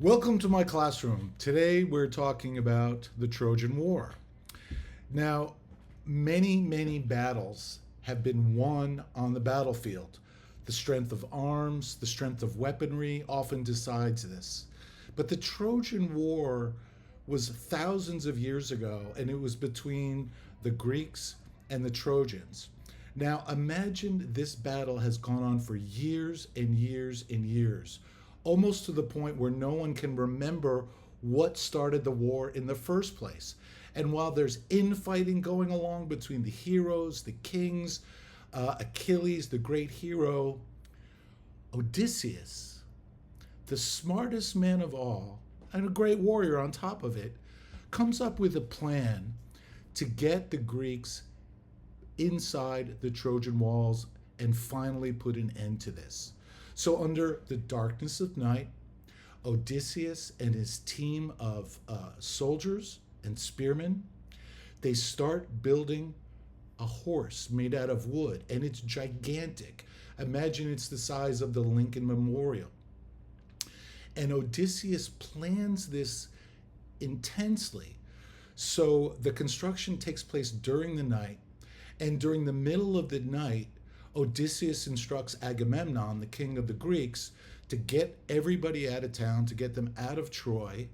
Welcome to my classroom. Today we're talking about the Trojan War. Now, many battles have been won on the battlefield. The strength of arms, the strength of weaponry often decides this. But the Trojan War was thousands of years ago, and it was between the Greeks and the Trojans. Now, imagine this battle has gone on for years and years and years, almost to the point where no one can remember what started the war in the first place. And while there's infighting going along between the heroes, the kings, Achilles, the great hero, Odysseus, the smartest man of all, and a great warrior on top of it, comes up with a plan to get the Greeks inside the Trojan walls and finally put an end to this. So, under the darkness of night, Odysseus and his team of soldiers and spearmen, they start building a horse made out of wood, and it's gigantic. Imagine it's the size of the Lincoln Memorial. And Odysseus plans this intensely. So the construction takes place during the night, and during the middle of the night, Odysseus instructs Agamemnon, the king of the Greeks, to get everybody out of town, to get them out of Troy.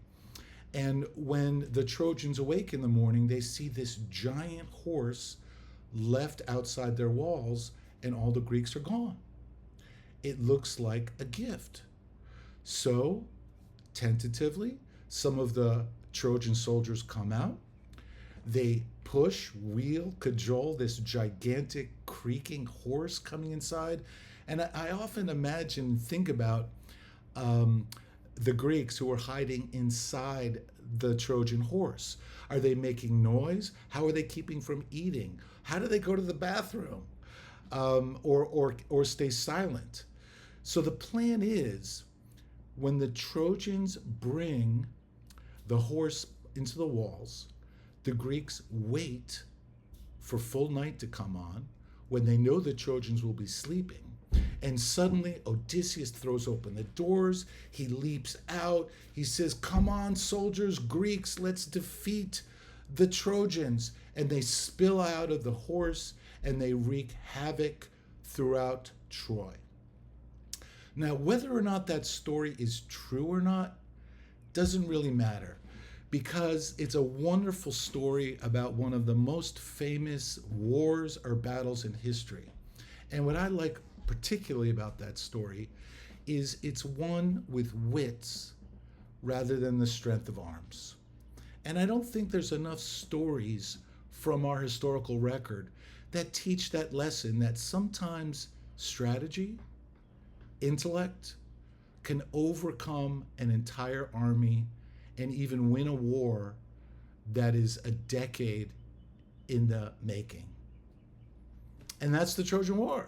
And when the Trojans awake in the morning, they see this giant horse left outside their walls, and all the Greeks are gone. It looks like a gift. So, tentatively, some of the Trojan soldiers come out. They push, wheel, cajole this gigantic creaking horse coming inside. And I often imagine, think about the Greeks who are hiding inside the Trojan horse. Are they making noise? How are they keeping from eating? How do they go to the bathroom? Or stay silent? So the plan is, when the Trojans bring the horse into the walls, the Greeks wait for full night to come on when they know the Trojans will be sleeping. And suddenly Odysseus throws open the doors. He leaps out. He says, "Come on, soldiers, Greeks, let's defeat the Trojans." And they spill out of the horse and they wreak havoc throughout Troy. Now, whether or not that story is true or not doesn't really matter, because it's a wonderful story about one of the most famous wars or battles in history. And what I like particularly about that story is it's one with wits rather than the strength of arms. And I don't think there's enough stories from our historical record that teach that lesson, that sometimes strategy, intellect can overcome an entire army and even win a war that is a decade in the making. And that's the Trojan War.